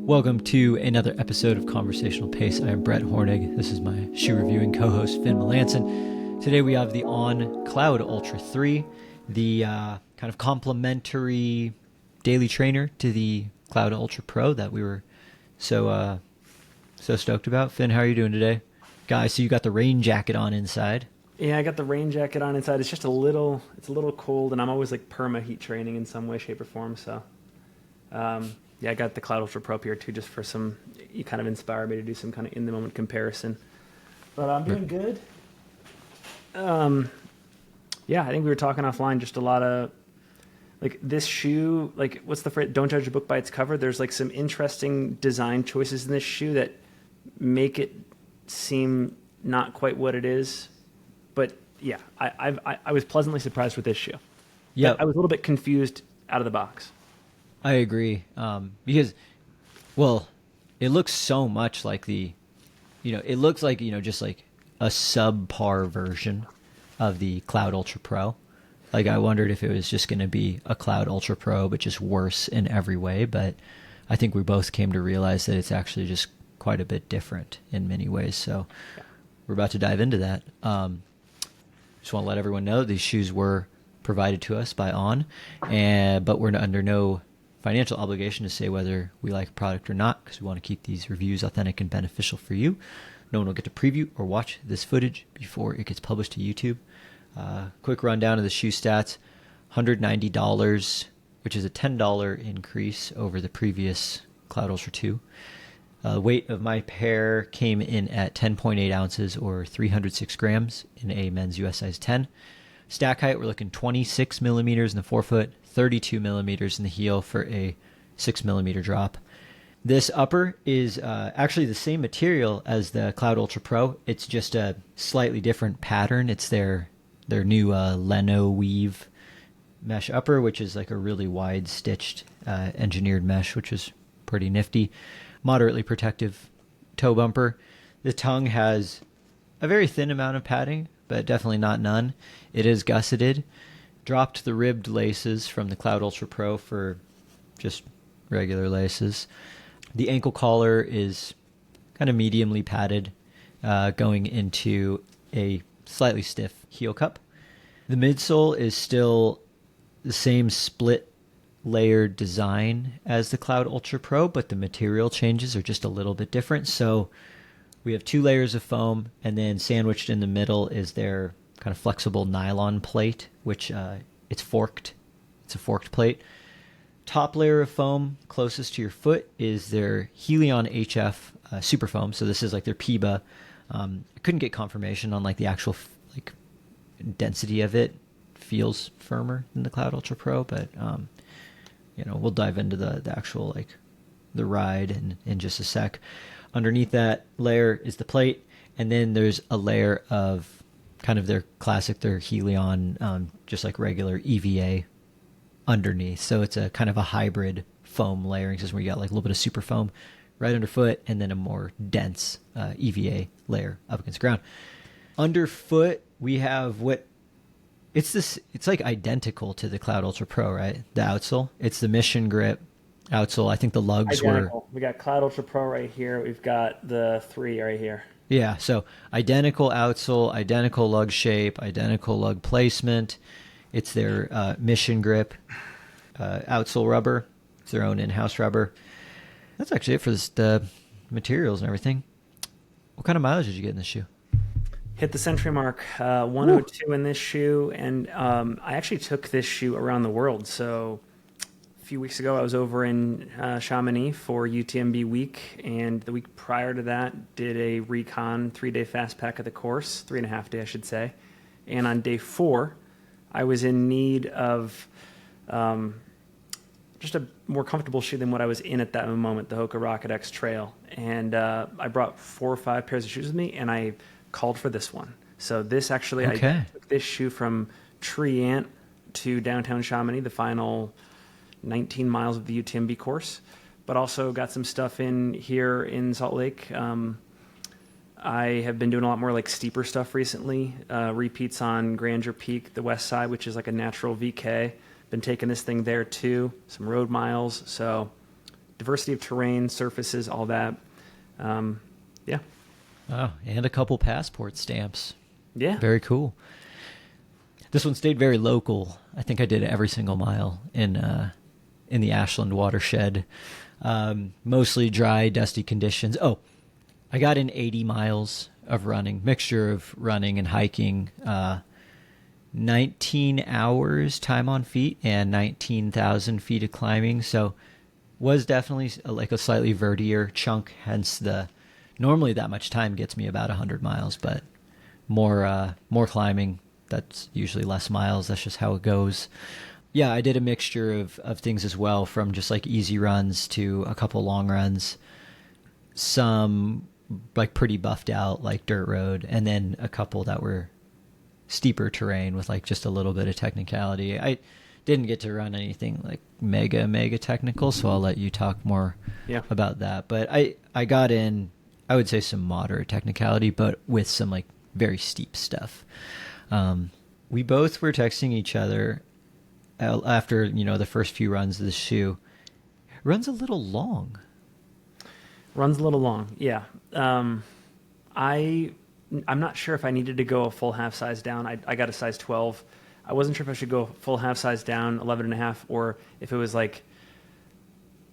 Welcome to another episode of Conversational Pace. I am Brett Hornig. This is my shoe reviewing co-host, Finn Melanson. Today we have the On Cloudultra 3, the kind of complementary daily trainer to the Cloudultra Pro that we were so stoked about. Finn, how are you doing today? Guys, so you got the rain jacket on inside. Yeah, I got the rain jacket on inside. It's just a little cold, and I'm always like perma heat training in some way, shape, or form. So, yeah, I got the Cloudultra Pro here too, just for some. You kind of inspired me to do some kind of in the moment comparison. But I'm doing good. Yeah, I think we were talking offline. Just a lot of like this shoe. Like, what's the phrase? Don't judge a book by its cover. There's like some interesting design choices in this shoe that make it seem not quite what it is. But yeah, I was pleasantly surprised with this shoe. Yeah, I was a little bit confused out of the box. I agree. Because, well, it looks so much like it looks like, just like a subpar version of the Cloudultra Pro. Like, I wondered if it was just going to be a Cloudultra Pro, but just worse in every way. But I think we both came to realize that it's actually just quite a bit different in many ways. So yeah, we're about to dive into that. Just want to let everyone know these shoes were provided to us by On, but we're under no financial obligation to say whether we like a product or not, because we want to keep these reviews authentic and beneficial for you. No one will get to preview or watch this footage before it gets published to YouTube. Quick rundown of the shoe stats: $190, which is a $10 increase over the previous Cloudultra 2. Weight of my pair came in at 10.8 ounces or 306 grams in a men's US size 10. Stack height, we're looking 26 millimeters in the forefoot, 32 millimeters in the heel for a 6 millimeter drop. This upper is actually the same material as the Cloudultra Pro. It's just a slightly different pattern. It's their new Leno weave mesh upper, which is like a really wide stitched engineered mesh, which is pretty nifty. Moderately protective toe bumper. The tongue has a very thin amount of padding, but definitely not none. It is gusseted. Dropped the ribbed laces from the Cloudultra Pro for just regular laces. The ankle collar is kind of mediumly padded, going into a slightly stiff heel cup. The midsole is still the same split layered design as the Cloudultra Pro, but the material changes are just a little bit different. So we have 2 layers of foam, and then sandwiched in the middle is their kind of flexible nylon plate, which it's forked. It's a forked plate. Top layer of foam closest to your foot is their Helion HF super foam. So this is like their PIBA. I couldn't get confirmation on like the actual like density of it. Feels firmer than the Cloudultra Pro, but we'll dive into the actual like the ride in just a sec. Underneath that layer is the plate, and then there's a layer of kind of their classic, their Helion, just like regular EVA underneath. So it's a kind of a hybrid foam layering system where you got like a little bit of super foam right underfoot, and then a more dense EVA layer up against the ground. Underfoot, we have it's like identical to the Cloudultra Pro, right? The outsole. It's the Mission Grip outsole. I think the lugs identical. We got Cloudultra Pro right here. We've got the 3 right here. Yeah, so identical outsole, identical lug shape, identical lug placement. It's their Mission Grip outsole rubber. It's their own in-house rubber. That's actually it for the materials and everything. What kind of mileage did you get in this shoe? Hit the century mark, 102 Woo. In this shoe, and I actually took this shoe around the world. So a few weeks ago, I was over in Chamonix for UTMB week, and the week prior to that, did a recon 3-day fast pack of the course, 3.5 day, I should say. And on day 4, I was in need of just a more comfortable shoe than what I was in at that moment, the Hoka Rocket X Trail. And I brought 4 or 5 pairs of shoes with me, and I called for this one. So this actually, I took this shoe from Triant to downtown Chamonix, the final 19 miles of the UTMB course, but also got some stuff in here in Salt Lake. I have been doing a lot more like steeper stuff recently, repeats on Grandeur Peak, the west side, which is like a natural VK. Been taking this thing there too, some road miles. So diversity of terrain, surfaces, all that. Yeah. Oh, and a couple passport stamps. Yeah. Very cool. This one stayed very local. I think I did every single mile in the Ashland watershed. Mostly dry, dusty conditions. Oh, I got in 80 miles of running, mixture of running and hiking. 19 hours time on feet and 19,000 feet of climbing. So was definitely like a slightly vertier chunk. Hence normally that much time gets me about 100 miles, but more climbing. That's usually less miles. That's just how it goes. Yeah, I did a mixture of things as well, from just like easy runs to a couple long runs, some like pretty buffed out like dirt road, and then a couple that were steeper terrain with like just a little bit of technicality. I didn't get to run anything like mega technical, so I'll let you talk more about that. But I got in, I would say, some moderate technicality, but with some like very steep stuff. We both were texting each other after, the first few runs of the shoe. It runs a little long. Runs a little long, yeah. I'm not sure if I needed to go a full half size down. I got a size 12. I wasn't sure if I should go full half size down, 11 and a half, or if it was like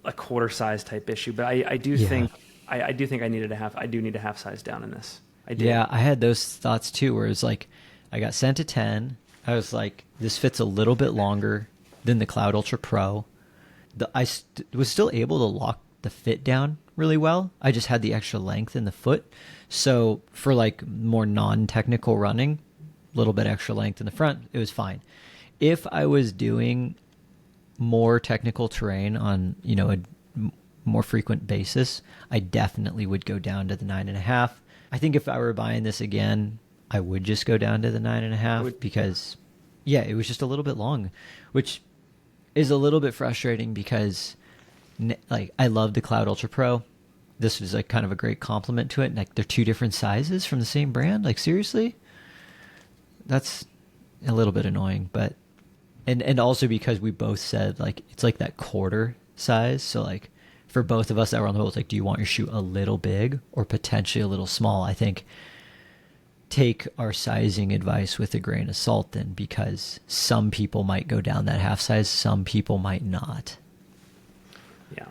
a quarter size type issue. But I do think I needed I do need a half size down in this. I did. Yeah, I had those thoughts too, where it's like I got sent to 10. I was like, this fits a little bit longer than the Cloudultra Pro. I was still able to lock the fit down really well. I just had the extra length in the foot. So for like more non-technical running, a little bit extra length in the front, it was fine. If I was doing more technical terrain on, a more frequent basis, I definitely would go down to the 9.5. I think if I were buying this again, I would just go down to the 9.5 because, it was just a little bit long, which is a little bit frustrating because, like, I love the Cloudultra Pro. This was like kind of a great compliment to it. Like, they're two different sizes from the same brand. Like, seriously, that's a little bit annoying. But and also because we both said like it's like that quarter size. So like for both of us that were on the boat, it's like, do you want your shoe a little big or potentially a little small? I think take our sizing advice with a grain of salt then, because some people might go down that half size, some people might not. Yeah.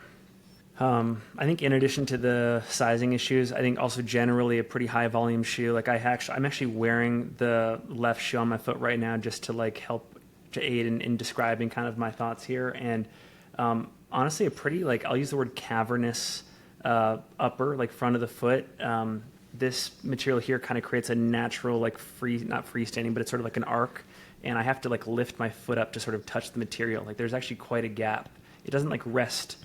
I think in addition to the sizing issues, I think also generally a pretty high volume shoe. Like I'm actually wearing the left shoe on my foot right now just to like help to aid in describing kind of my thoughts here. And honestly, a pretty, like, I'll use the word cavernous upper, like front of the foot. This material here kind of creates a natural, like not freestanding, but it's sort of like an arc. And I have to like lift my foot up to sort of touch the material. Like there's actually quite a gap. It doesn't like rest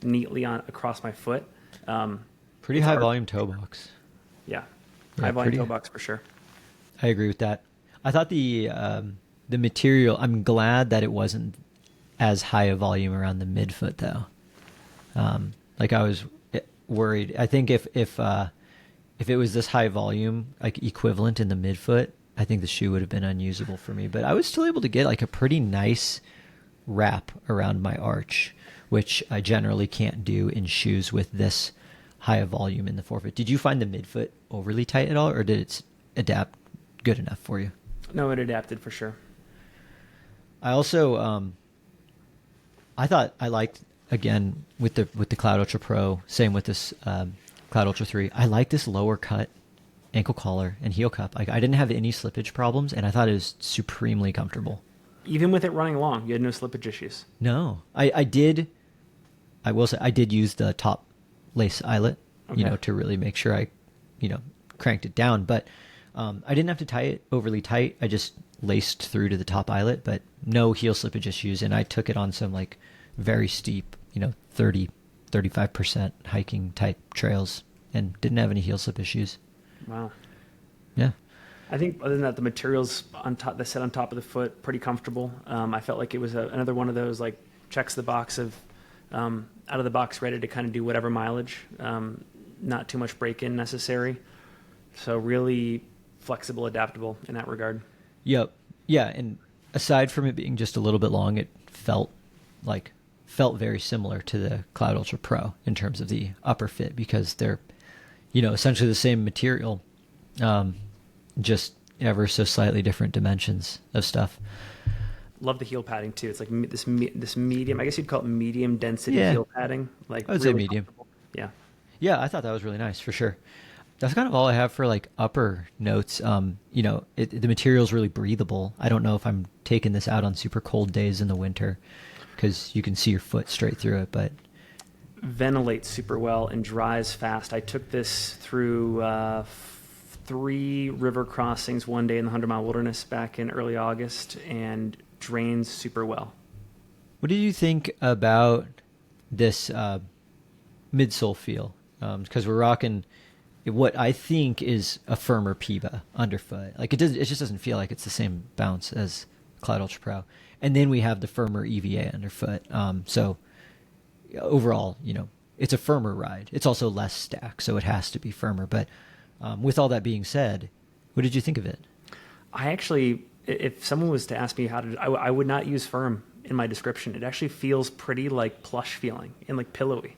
neatly across my foot. Pretty high volume toe box. Yeah, high volume toe box for sure. I agree with that. I thought the material, I'm glad that it wasn't as high a volume around the midfoot though. Like I was worried. I think if it was this high volume, like equivalent in the midfoot, I think the shoe would have been unusable for me. But I was still able to get like a pretty nice wrap around my arch, which I generally can't do in shoes with this high a volume in the forefoot. Did you find the midfoot overly tight at all, or did it adapt good enough for you? No, it adapted for sure. I also, I thought I liked, again, with the Cloudultra Pro, same with this Cloudultra 3, I like this lower cut ankle collar and heel cup. Like, I didn't have any slippage problems, and I thought it was supremely comfortable. Even with it running long, you had no slippage issues? No. I will say, I did use the top lace eyelet, okay, to really make sure I, cranked it down. But I didn't have to tie it overly tight. I just laced through to the top eyelet, but no heel slippage issues. And I took it on some like very steep, 35% hiking type trails and didn't have any heel slip issues. Wow. Yeah. I think other than that, the materials on top, that set on top of the foot, pretty comfortable. I felt like it was another one of those like checks the box of out of the box, ready to kind of do whatever mileage. Not too much break-in necessary. So really flexible, adaptable in that regard. Yep. Yeah, and aside from it being just a little bit long, it felt like felt very similar to the Cloudultra Pro in terms of the upper fit, because they're, essentially the same material, just ever so slightly different dimensions of stuff. Love the heel padding too. It's like this medium, I guess you'd call it medium density heel padding. Like I would say medium. Yeah. Yeah, I thought that was really nice for sure. That's kind of all I have for like upper notes. The material is really breathable. I don't know if I'm taking this out on super cold days in the winter, because you can see your foot straight through it, but ventilates super well and dries fast. I took this through 3 river crossings one day in the 100-mile wilderness back in early August, and drains super well. What did you think about this midsole feel? Because we're rocking what I think is a firmer PIBA underfoot. Like it just doesn't feel like it's the same bounce as Cloudultra Pro. And then we have the firmer EVA underfoot. So overall, it's a firmer ride. It's also less stack, so it has to be firmer. But with all that being said, what did you think of it? I actually, if someone was to ask me I would not use firm in my description. It actually feels pretty like plush feeling and like pillowy.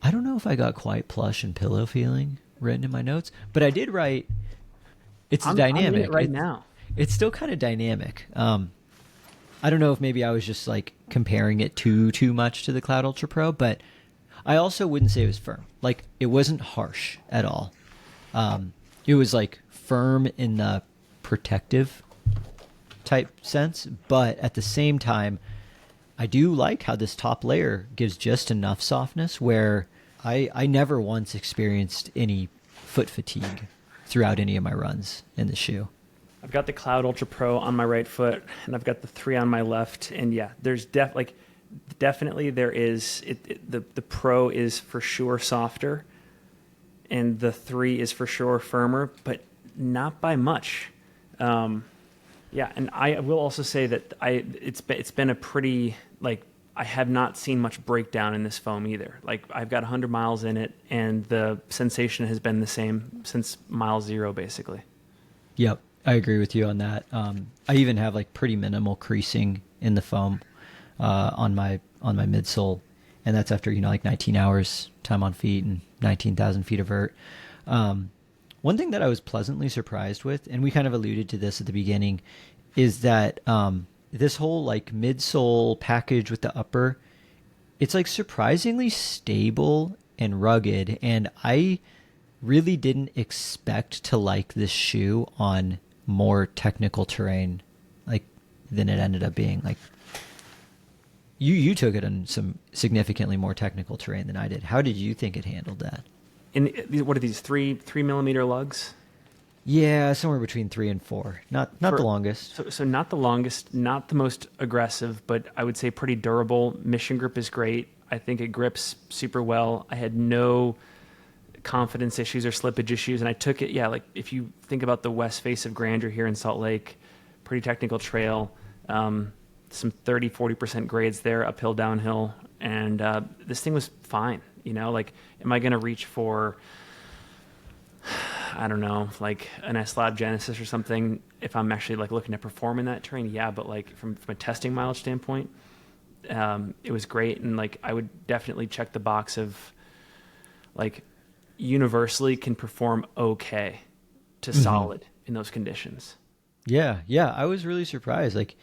I don't know if I got quite plush and pillow feeling written in my notes, but I did write, dynamic. I'm in it right now. It's still kind of dynamic. I don't know if maybe I was just like comparing it too much to the Cloudultra Pro, but I also wouldn't say it was firm. Like it wasn't harsh at all. It was like firm in the protective type sense, but at the same time, I do like how this top layer gives just enough softness where I never once experienced any foot fatigue throughout any of my runs in the shoe. I've got the Cloudultra Pro on my right foot, and I've got the 3 on my left. And yeah, there's definitely there is the Pro is for sure softer, and the 3 is for sure firmer, but not by much. Yeah, and I will also say that it's been a pretty, like, I have not seen much breakdown in this foam either. Like I've got 100 miles in it, and the sensation has been the same since mile 0, basically. Yep, I agree with you on that. I even have like pretty minimal creasing in the foam on my midsole, and that's after like 19 hours time on feet and 19,000 feet of vert. One thing that I was pleasantly surprised with, and we kind of alluded to this at the beginning, is that this whole like midsole package with the upper, it's like surprisingly stable and rugged, and I really didn't expect to like this shoe on more technical terrain like than it ended up being. Like you took it on some significantly more technical terrain than I did. How did you think it handled that? And what are these 3 millimeter lugs? Yeah, somewhere between 3 and 4. Not the longest. So not the longest, not the most aggressive, but I would say pretty durable. Mission grip is great. I think it grips super well. I had no confidence issues or slippage issues, and I took it. Yeah, like if you think about the west face of Grandeur here in Salt Lake, pretty technical trail, some 30-40% grades there, uphill, downhill, and this thing was fine. Like, am I going to reach for, I don't know, like an S-Lab Genesis or something if I'm actually like looking to perform in that terrain? Yeah, but like from a testing mileage standpoint, it was great. And like, I would definitely check the box of like universally can perform okay to solid in those conditions. Yeah. I was really surprised. Like,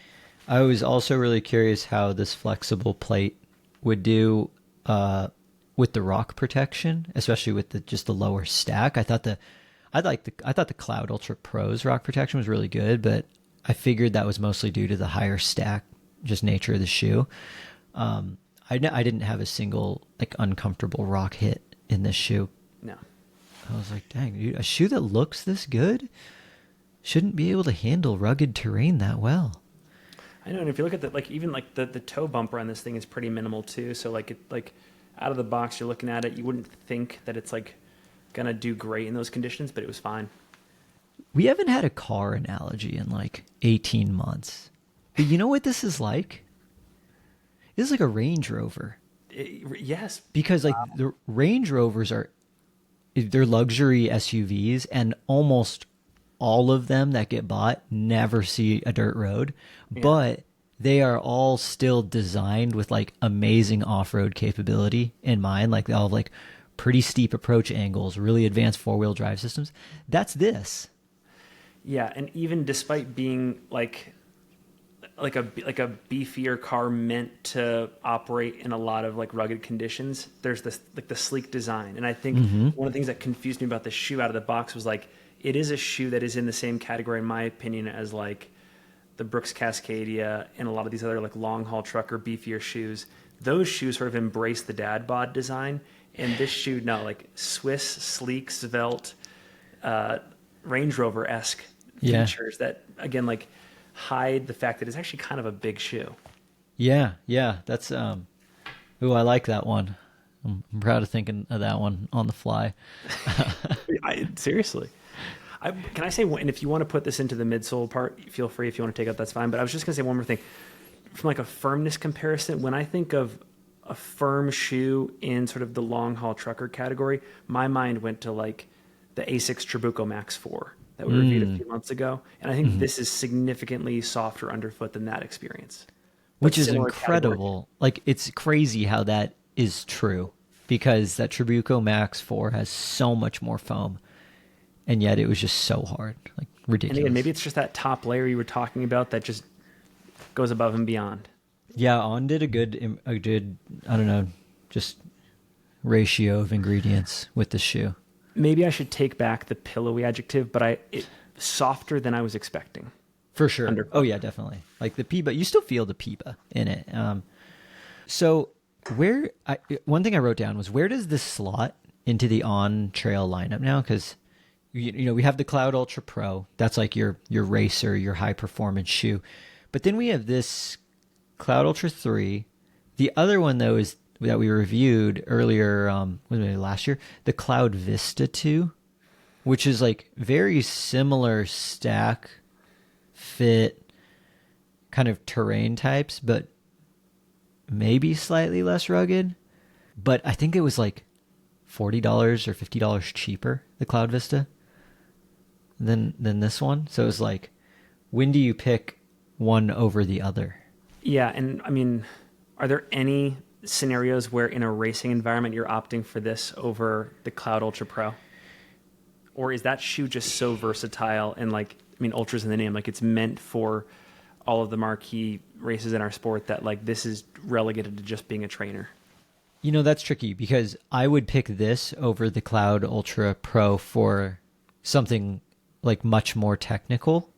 I was also really curious how this flexible plate would do, with the rock protection, especially with just the lower stack. I thought the Cloudultra Pro's rock protection was really good, but I figured that was mostly due to the higher stack, just nature of the shoe. I didn't have a single like uncomfortable rock hit in this shoe. No. I was like, dang, dude, a shoe that looks this good shouldn't be able to handle rugged terrain that well. I know, and if you look at the toe bumper on this thing is pretty minimal too. So like out of the box, you're looking at it, you wouldn't think that it's like gonna do great in those conditions, but it was fine. We haven't had a car analogy in like 18 months. But you know what this is like? This is like a Range Rover. Yes. Because like the Range Rovers they're luxury SUVs, and almost all of them that get bought never see a dirt road. Yeah. But they are all still designed with like amazing off-road capability in mind. Like they all have like pretty steep approach angles, really advanced four-wheel drive systems. That's this. Yeah, and even despite being like a beefier car meant to operate in a lot of like rugged conditions, there's this like the sleek design. And I think one of the things that confused me about the shoe out of the box was like it is a shoe that is in the same category, in my opinion, as like the Brooks Cascadia and a lot of these other like long haul trucker beefier shoes. Those shoes sort of embrace the dad bod design, and this shoe, no, like Swiss sleek svelte Range Rover esque features that again like hide the fact that it's actually kind of a big shoe. Yeah, yeah, that's ooh, I like that one. I'm proud of thinking of that one on the fly. Seriously. Can I say, and if you want to put this into the midsole part, feel free. If you want to take up, that's fine. But I was just going to say one more thing. From like a firmness comparison, when I think of a firm shoe in sort of the long haul trucker category, my mind went to like the Asics Trabuco Max 4 that we reviewed a few months ago. And I think this is significantly softer underfoot than that experience. Which is incredible. Category. Like, it's crazy how that is true, because that Trabuco Max 4 has so much more foam, and yet it was just so hard, like ridiculous. And again, maybe it's just that top layer you were talking about that just goes above and beyond. Yeah, On did a good, I don't know, just ratio of ingredients with the shoe. Maybe I should take back the pillowy adjective, but softer than I was expecting. For sure. Oh yeah, definitely. Like the Piba, you still feel the Piba in it. So one thing I wrote down was, where does this slot into the On Trail lineup now? Because you know, we have the Cloudultra Pro. That's like your racer, your high performance shoe. But then we have this Cloudultra 3. The other one though is that we reviewed earlier, last year, the Cloud Vista 2, which is like very similar stack, fit, kind of terrain types, but maybe slightly less rugged. But I think it was like $40 or $50 cheaper, the Cloud Vista, than this one. So it was like, when do you pick one over the other? Yeah, and I mean, are there any scenarios where in a racing environment you're opting for this over the Cloudultra Pro? Or is that shoe just so versatile and like, I mean, ultra's in the name, like it's meant for all of the marquee races in our sport that like this is relegated to just being a trainer? You know, that's tricky, because I would pick this over the Cloudultra Pro for something like much more technical.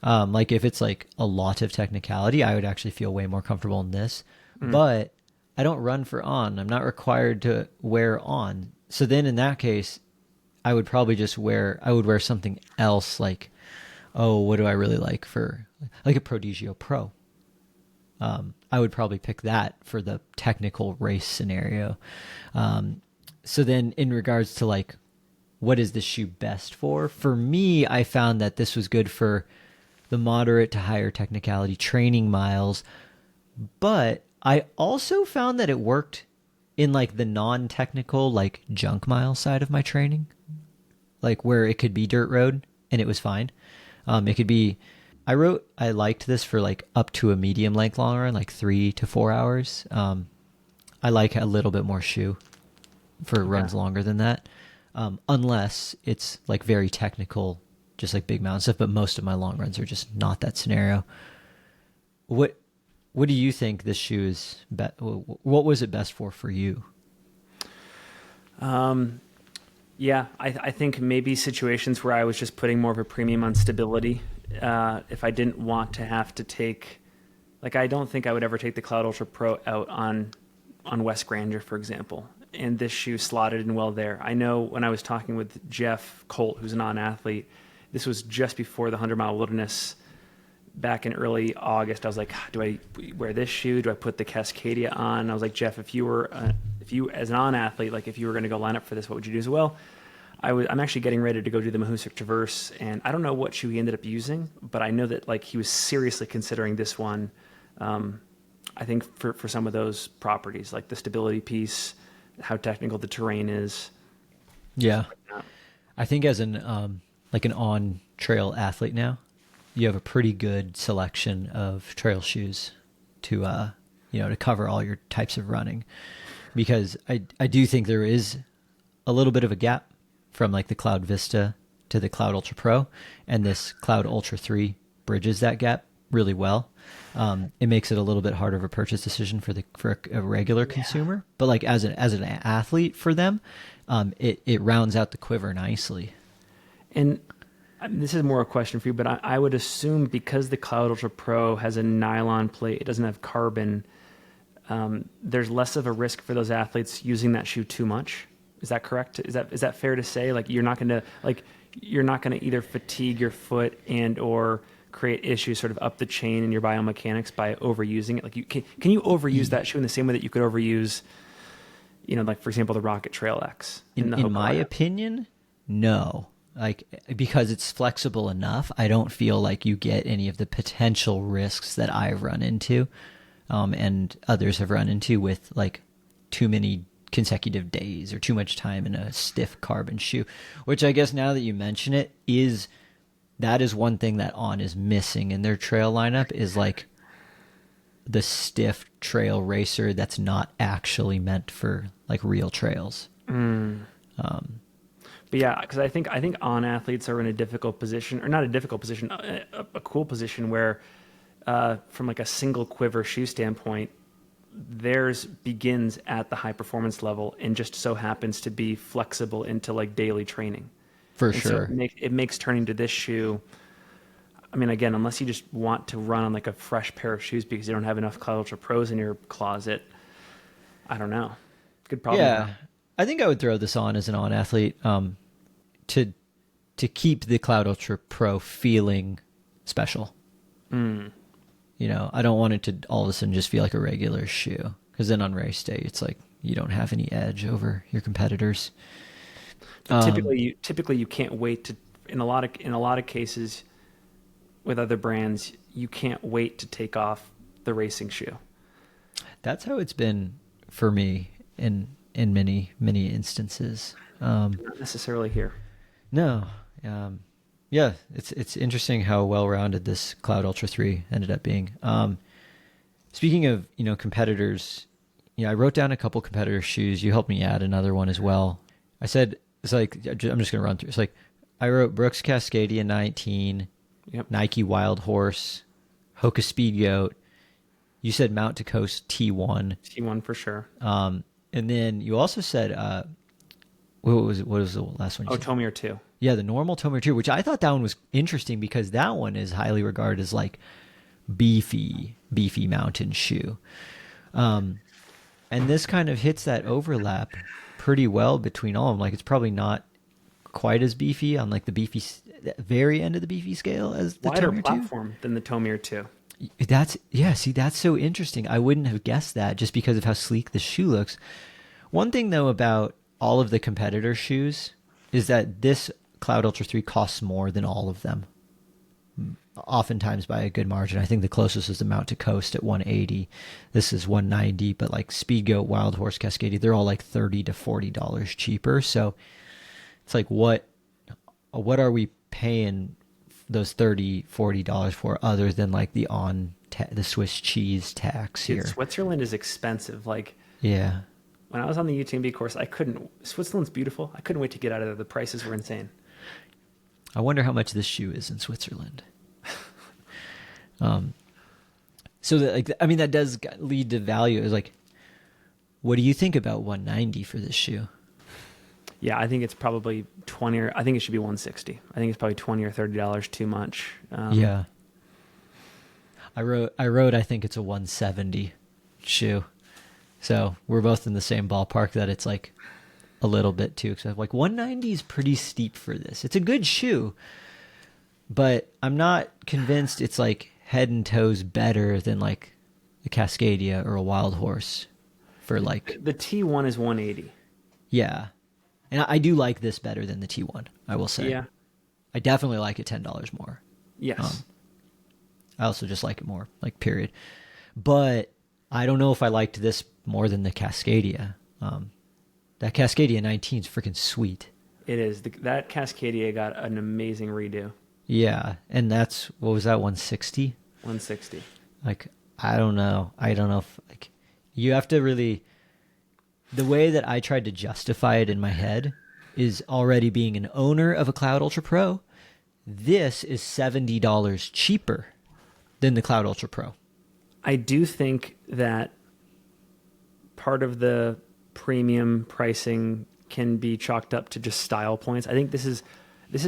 Like if it's like a lot of technicality, I would actually feel way more comfortable in this. But I don't run for On. I'm not required to wear On. So then in that case, I would probably just wear something else, like, oh, what do I really like for like a Prodigio Pro? I would probably pick that for the technical race scenario. So then in regards to like, what is this shoe best for? For me, I found that this was good for the moderate to higher technicality training miles, but I also found that it worked in like the non-technical, like junk mile side of my training, like where it could be dirt road and it was fine. It could be, I liked this for like up to a medium length long run, like 3 to 4 hours. I like a little bit more shoe for runs longer than that. Unless it's like very technical, just like big mountain stuff, but most of my long runs are just not that scenario. What do you think this shoe is? What was it best for you? Yeah, I think maybe situations where I was just putting more of a premium on stability. If I didn't want to have to take, like, I don't think I would ever take the Cloudultra Pro out on West Grandeur, for example. And this shoe slotted in well there. I know when I was talking with Jeff Colt, who's a non-athlete, this was just before the 100-mile wilderness back in early August. I was like, do I wear this shoe? Do I put the Cascadia on? I was like, Jeff, if you as a non-athlete, like if you were going to go line up for this, what would you do? As well, I'm actually getting ready to go do the Mahoosuc Traverse, and I don't know what shoe he ended up using, but I know that like he was seriously considering this one. I think for some of those properties, like the stability piece, how technical the terrain is. Yeah, I think as an like an on trail athlete now, you have a pretty good selection of trail shoes to to cover all your types of running, because I do think there is a little bit of a gap from like the Cloud Vista to the Cloudultra Pro, and this Cloudultra 3 bridges that gap really well. It makes it a little bit harder of a purchase decision for a regular consumer, but like as an athlete for them, it rounds out the quiver nicely. And this is more a question for you, but I would assume because the Cloudultra Pro has a nylon plate, it doesn't have carbon, there's less of a risk for those athletes using that shoe too much. Is that correct? Is that fair to say? Like you're not going to either fatigue your foot and or create issues sort of up the chain in your biomechanics by overusing it. Like can you overuse that shoe in the same way that you could overuse, like for example, the Rocket Trail X? In my opinion, no. Like, because it's flexible enough, I don't feel like you get any of the potential risks that I've run into, and others have run into with like too many consecutive days or too much time in a stiff carbon shoe, which I guess now that you mention it, that is one thing that On is missing in their trail lineup, is like the stiff trail racer that's not actually meant for like real trails. But yeah, because I think On athletes are in a difficult position, or not a difficult position, a cool position where, from like a single quiver shoe standpoint, theirs begins at the high performance level and just so happens to be flexible into like daily training. For And sure. So it makes turning to this shoe. I mean, again, unless you just want to run on like a fresh pair of shoes because you don't have enough Cloudultra Pros in your closet, I don't know. Good problem. Yeah, I think I would throw this on as an On athlete, to keep the Cloudultra Pro feeling special. I don't want it to all of a sudden just feel like a regular shoe, because then on race day it's like you don't have any edge over your competitors. Typically you can't wait to. In a lot of cases, with other brands, you can't wait to take off the racing shoe. That's how it's been for me in many instances. Not necessarily here. No. Yeah, it's interesting how well-rounded this Cloudultra 3 ended up being. Speaking of, competitors, I wrote down a couple competitor shoes. You helped me add another one as well. I said, it's like, I'm just going to run through. It's like, I wrote Brooks Cascadia 19, Yep. Nike Wild Horse, Hoka Speed Goat. You said Mount to Coast T1. T1 for sure. And then you also said, what was the last one? Oh, Tomir 2. Yeah, the normal Tomir 2, which I thought that one was interesting because that one is highly regarded as like beefy mountain shoe. And this kind of hits that overlap pretty well between all of them. Like it's probably not quite as beefy on like the very end of the beefy scale as the Wider Tomir 2. platform than the Tomir 2. That's so interesting. I wouldn't have guessed that just because of how sleek the shoe looks. One thing though about all of the competitor shoes is that this Cloudultra 3 costs more than all of them, oftentimes by a good margin. I think the closest is the Mount to Coast at $180. This is $190, but like Speed Goat, Wild Horse, Cascadia, they're all like $30 to $40 cheaper. So it's like, what are we paying those $30-$40 for other than like the Swiss cheese tax here? Switzerland is expensive. Like, yeah. When I was on the UTMB course, Switzerland's beautiful. I couldn't wait to get out of there. The prices were insane. I wonder how much this shoe is in Switzerland. So that does lead to value. It's like, what do you think about $190 for this shoe? Yeah, I think it's probably 20, or I think it should be 160. I think it's probably $20 or $30 too much. Yeah. I wrote, I think it's a 170 shoe. So we're both in the same ballpark that it's like a little bit too expensive. Like 190 is pretty steep for this. It's a good shoe, but I'm not convinced it's like head and toes better than like a Cascadia or a Wild Horse for like... The T1 is 180. Yeah. And I do like this better than the T1, I will say. Yeah. I definitely like it $10 more. Yes. I also just like it more, like period. But I don't know if I liked this more than the Cascadia. That Cascadia 19 is freaking sweet. It is. That Cascadia got an amazing redo. Yeah, and that's what was that 160? 160. Like I don't know. I don't know if like you have to really the way that I tried to justify it in my head is already being an owner of a Cloudultra Pro. This is $70 cheaper than the Cloudultra Pro. I do think that part of the premium pricing can be chalked up to just style points. I think this is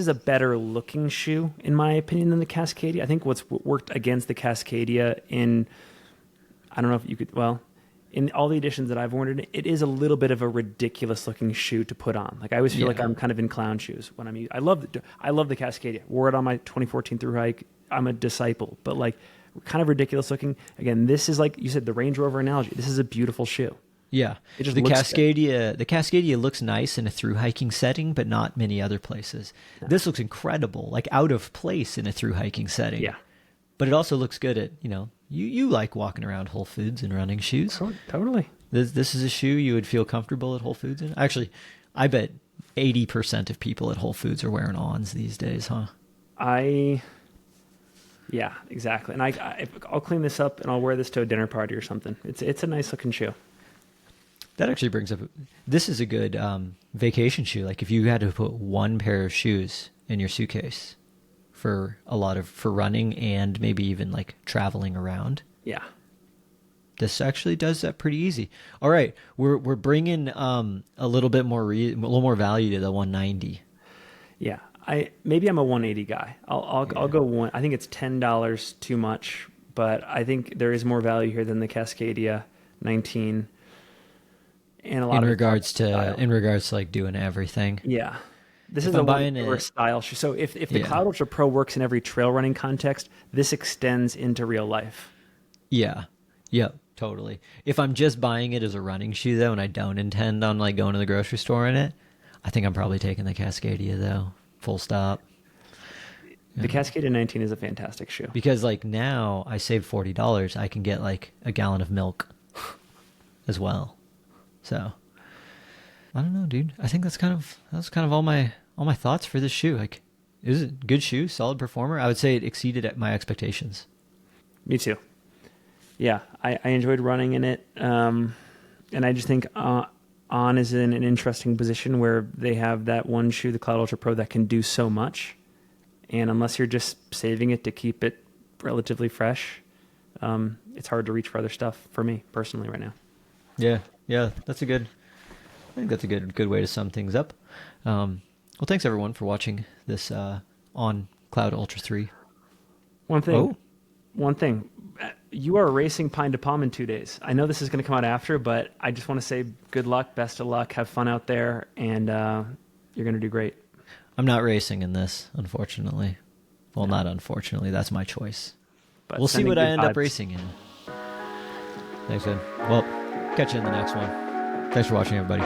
a better looking shoe in my opinion than the Cascadia. I think what's worked against the Cascadia I don't know if you could, well, in all the editions that I've worn it is a little bit of a ridiculous looking shoe to put on. Like I always feel like I'm kind of in clown shoes when I'm using. I love the Cascadia. Wore it on my 2014 through hike. I'm a disciple, but like kind of ridiculous looking. Again, this is like you said, the Range Rover analogy. This is a beautiful shoe. Yeah, the Cascadia looks nice in a through hiking setting, but not many other places. No. This looks incredible, like out of place in a through hiking setting. Yeah, but it also looks good at you like walking around Whole Foods in running shoes. Totally. This is a shoe you would feel comfortable at Whole Foods in. Actually, I bet 80% of people at Whole Foods are wearing Ons these days, huh? Yeah, exactly. And I'll clean this up and I'll wear this to a dinner party or something. It's a nice looking shoe. That actually brings up, this is a good vacation shoe. Like if you had to put one pair of shoes in your suitcase for running and maybe even like traveling around. Yeah. This actually does that pretty easy. All right, we're bringing a little bit more a little more value to the 190. Yeah, maybe I'm a 180 guy. I'll go one. I think it's $10 too much, but I think there is more value here than the Cascadia 19. And a lot in regards to like doing everything. Yeah, this is a style shoe. So if the Cloudultra Pro works in every trail running context, this extends into real life. Yeah. Yep. Totally. If I'm just buying it as a running shoe though, and I don't intend on like going to the grocery store in it, I think I'm probably taking the Cascadia though. Full stop. The Cascadia 19 is a fantastic shoe. Because like now I save $40, I can get like a gallon of milk as well. So I don't know, dude. I think that's kind of all my thoughts for this shoe. Like it was a good shoe, solid performer. I would say it exceeded my expectations. Me too. Yeah, I enjoyed running in it. And I just think On is in an interesting position where they have that one shoe, the Cloudultra Pro, that can do so much. And unless you're just saving it to keep it relatively fresh, it's hard to reach for other stuff for me personally right now. Yeah, I think that's a good way to sum things up. Well, thanks everyone for watching this on Cloudultra 3. One thing. You are racing Pine to Palm in 2 days. I know this is going to come out after, but I just want to say good luck, best of luck, have fun out there, and you're going to do great. I'm not racing in this, unfortunately. Well, not unfortunately. That's my choice. But we'll see what I end up racing in. Thanks, man. Well, catch you in the next one. Thanks for watching, everybody.